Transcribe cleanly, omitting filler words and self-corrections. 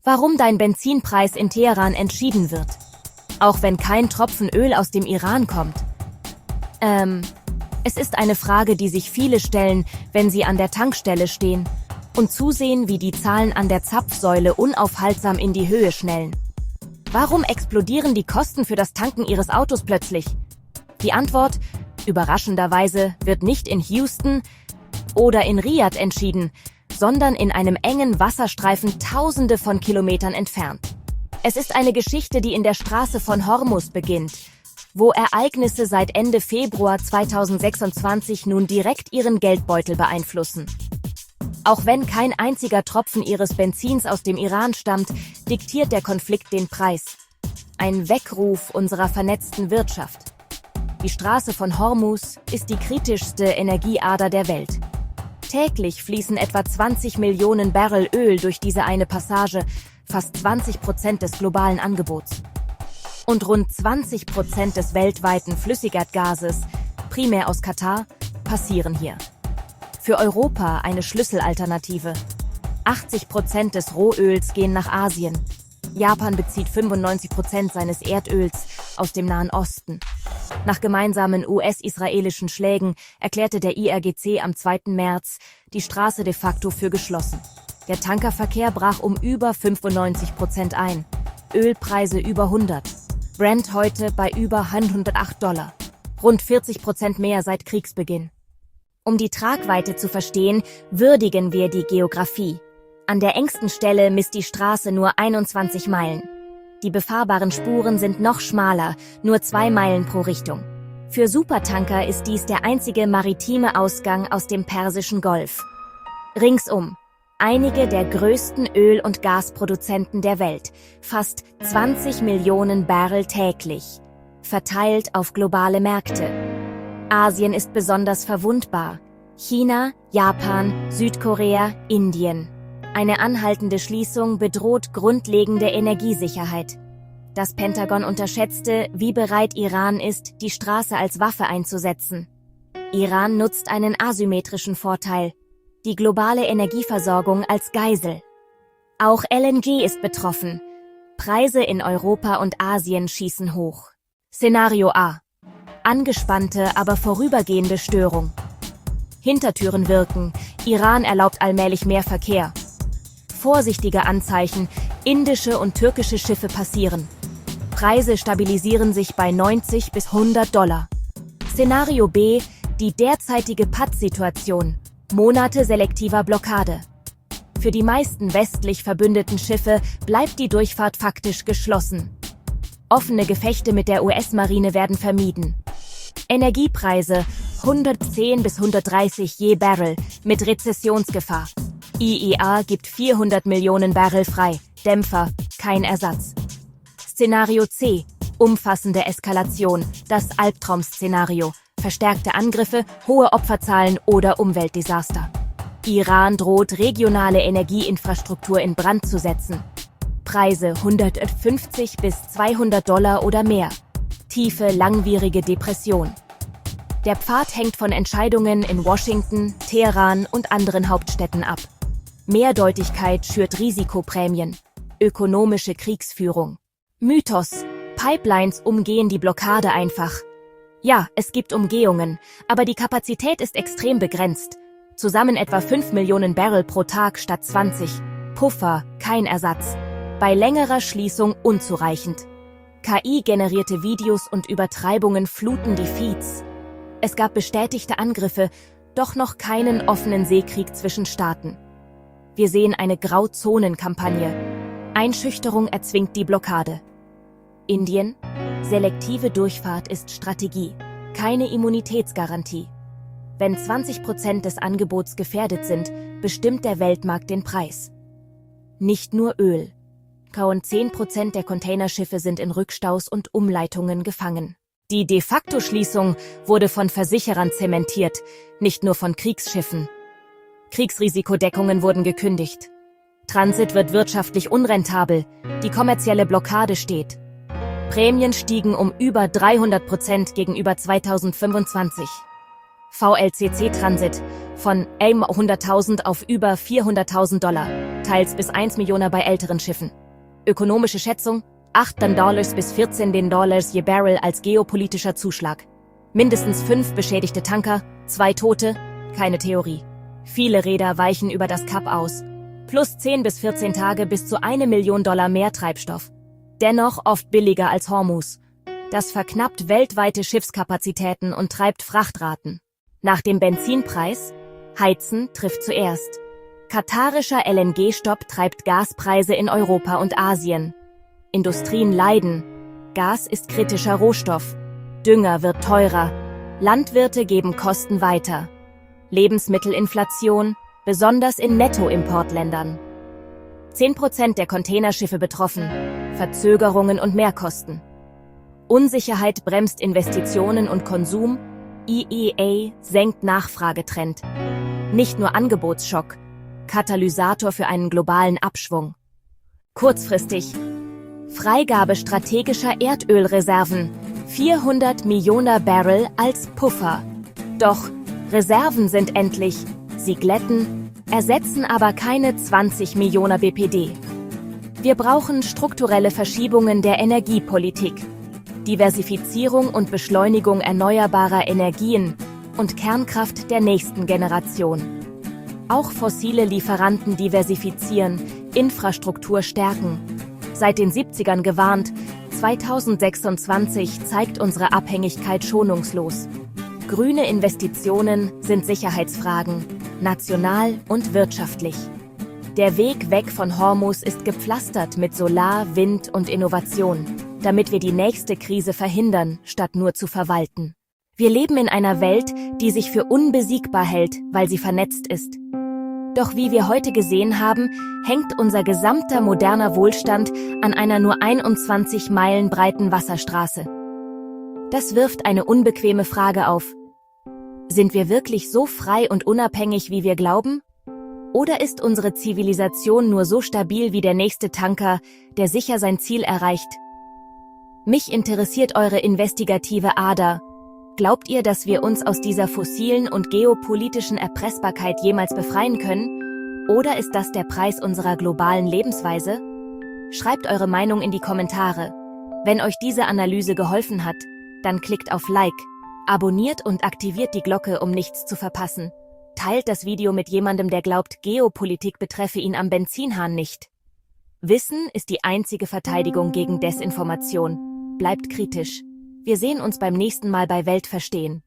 Warum dein Benzinpreis in Teheran entschieden wird. Auch wenn kein Tropfen Öl aus dem Iran kommt. Es ist eine Frage, die sich viele stellen, wenn sie an der Tankstelle stehen und zusehen, wie die Zahlen an der Zapfsäule unaufhaltsam in die Höhe schnellen. Warum explodieren die Kosten für das Tanken ihres Autos plötzlich? Die Antwort, überraschenderweise, wird nicht in Houston oder in Riad entschieden, sondern in einem engen Wasserstreifen Tausende von Kilometern entfernt. Es ist eine Geschichte, die in der Straße von Hormuz beginnt, wo Ereignisse seit Ende Februar 2026 nun direkt ihren Geldbeutel beeinflussen. Auch wenn kein einziger Tropfen ihres Benzins aus dem Iran stammt, diktiert der Konflikt den Preis. Ein Weckruf unserer vernetzten Wirtschaft. Die Straße von Hormuz ist die kritischste Energieader der Welt. Täglich fließen etwa 20 Millionen Barrel Öl durch diese eine Passage, fast 20% des globalen Angebots. Und rund 20% des weltweiten Flüssigerdgases, primär aus Katar, passieren hier. Für Europa eine Schlüsselalternative. 80% des Rohöls gehen nach Asien. Japan bezieht 95% seines Erdöls aus dem Nahen Osten. Nach gemeinsamen US-israelischen Schlägen erklärte der IRGC am 2. März die Straße de facto für geschlossen. Der Tankerverkehr brach um über 95% ein. Ölpreise über 100. Brent heute bei über $108. Rund 40% mehr seit Kriegsbeginn. Um die Tragweite zu verstehen, würdigen wir die Geografie. An der engsten Stelle misst die Straße nur 21 Meilen. Die befahrbaren Spuren sind noch schmaler, nur 2 Meilen pro Richtung. Für Supertanker ist dies der einzige maritime Ausgang aus dem Persischen Golf. Ringsum einige der größten Öl- und Gasproduzenten der Welt, fast 20 Millionen Barrel täglich, verteilt auf globale Märkte. Asien ist besonders verwundbar. China, Japan, Südkorea, Indien. Eine anhaltende Schließung bedroht grundlegende Energiesicherheit. Das Pentagon unterschätzte, wie bereit Iran ist, die Straße als Waffe einzusetzen. Iran nutzt einen asymmetrischen Vorteil, die globale Energieversorgung als Geisel. Auch LNG ist betroffen. Preise in Europa und Asien schießen hoch. Szenario A. Angespannte, aber vorübergehende Störung. Hintertüren wirken. Iran erlaubt allmählich mehr Verkehr. Vorsichtige Anzeichen. Indische und türkische Schiffe passieren. Preise stabilisieren sich bei $90 bis $100. Szenario B. Die derzeitige Pattsituation. Monate selektiver Blockade. Für die meisten westlich verbündeten Schiffe bleibt die Durchfahrt faktisch geschlossen. Offene Gefechte mit der US-Marine werden vermieden. Energiepreise 110 bis 130 je Barrel mit Rezessionsgefahr. IEA gibt 400 Millionen Barrel frei. Dämpfer, kein Ersatz. Szenario C. Umfassende Eskalation, das Albtraum-Szenario. Verstärkte Angriffe, hohe Opferzahlen oder Umweltdesaster. Iran droht, regionale Energieinfrastruktur in Brand zu setzen. Preise 150 bis $200 oder mehr. Tiefe, langwierige Depression. Der Pfad hängt von Entscheidungen in Washington, Teheran und anderen Hauptstädten ab. Mehrdeutigkeit schürt Risikoprämien. Ökonomische Kriegsführung. Mythos. Pipelines umgehen die Blockade einfach. Ja, es gibt Umgehungen, aber die Kapazität ist extrem begrenzt. Zusammen etwa 5 Millionen Barrel pro Tag statt 20. Puffer, kein Ersatz. Bei längerer Schließung unzureichend. KI-generierte Videos und Übertreibungen fluten die Feeds. Es gab bestätigte Angriffe, doch noch keinen offenen Seekrieg zwischen Staaten. Wir sehen eine Grauzonenkampagne. Einschüchterung erzwingt die Blockade. Indien? Selektive Durchfahrt ist Strategie, keine Immunitätsgarantie. Wenn 20% des Angebots gefährdet sind, bestimmt der Weltmarkt den Preis. Nicht nur Öl. Kaum 10% der Containerschiffe sind in Rückstaus und Umleitungen gefangen. Die De-facto-Schließung wurde von Versicherern zementiert, nicht nur von Kriegsschiffen. Kriegsrisikodeckungen wurden gekündigt. Transit wird wirtschaftlich unrentabel, die kommerzielle Blockade steht. Prämien stiegen um über 300% gegenüber 2025. VLCC-Transit von 100.000 auf über 400.000 Dollar, teils bis 1 Million bei älteren Schiffen. Ökonomische Schätzung: $8 bis $14 je Barrel als geopolitischer Zuschlag. Mindestens 5 beschädigte Tanker, 2 Tote, keine Theorie. Viele Räder weichen über das Kap aus. Plus 10 bis 14 Tage bis zu $1 Million mehr Treibstoff. Dennoch oft billiger als Hormuz. Das verknappt weltweite Schiffskapazitäten und treibt Frachtraten. Nach dem Benzinpreis: Heizen trifft zuerst. Katarischer LNG-Stopp treibt Gaspreise in Europa und Asien. Industrien leiden. Gas ist kritischer Rohstoff. Dünger wird teurer. Landwirte geben Kosten weiter. Lebensmittelinflation, besonders in Nettoimportländern. 10% der Containerschiffe betroffen. Verzögerungen und Mehrkosten. Unsicherheit bremst Investitionen und Konsum. IEA senkt Nachfragetrend. Nicht nur Angebotsschock, Katalysator für einen globalen Abschwung. Kurzfristig: Freigabe strategischer Erdölreserven, 400 Millionen Barrel als Puffer. Doch Reserven sind endlich, sie glätten, ersetzen aber keine 20 Millionen BPD. Wir brauchen strukturelle Verschiebungen der Energiepolitik, Diversifizierung und Beschleunigung erneuerbarer Energien und Kernkraft der nächsten Generation. Auch fossile Lieferanten diversifizieren, Infrastruktur stärken. Seit den 70ern gewarnt, 2026 zeigt unsere Abhängigkeit schonungslos. Grüne Investitionen sind Sicherheitsfragen, national und wirtschaftlich. Der Weg weg von Hormuz ist gepflastert mit Solar, Wind und Innovation, damit wir die nächste Krise verhindern, statt nur zu verwalten. Wir leben in einer Welt, die sich für unbesiegbar hält, weil sie vernetzt ist. Doch wie wir heute gesehen haben, hängt unser gesamter moderner Wohlstand an einer nur 21 Meilen breiten Wasserstraße. Das wirft eine unbequeme Frage auf. Sind wir wirklich so frei und unabhängig, wie wir glauben? Oder ist unsere Zivilisation nur so stabil wie der nächste Tanker, der sicher sein Ziel erreicht? Mich interessiert eure investigative Ader. Glaubt ihr, dass wir uns aus dieser fossilen und geopolitischen Erpressbarkeit jemals befreien können? Oder ist das der Preis unserer globalen Lebensweise? Schreibt eure Meinung in die Kommentare. Wenn euch diese Analyse geholfen hat, dann klickt auf Like, abonniert und aktiviert die Glocke, um nichts zu verpassen. Teilt das Video mit jemandem, der glaubt, Geopolitik betreffe ihn am Benzinhahn nicht. Wissen ist die einzige Verteidigung gegen Desinformation. Bleibt kritisch. Wir sehen uns beim nächsten Mal bei Welt verstehen.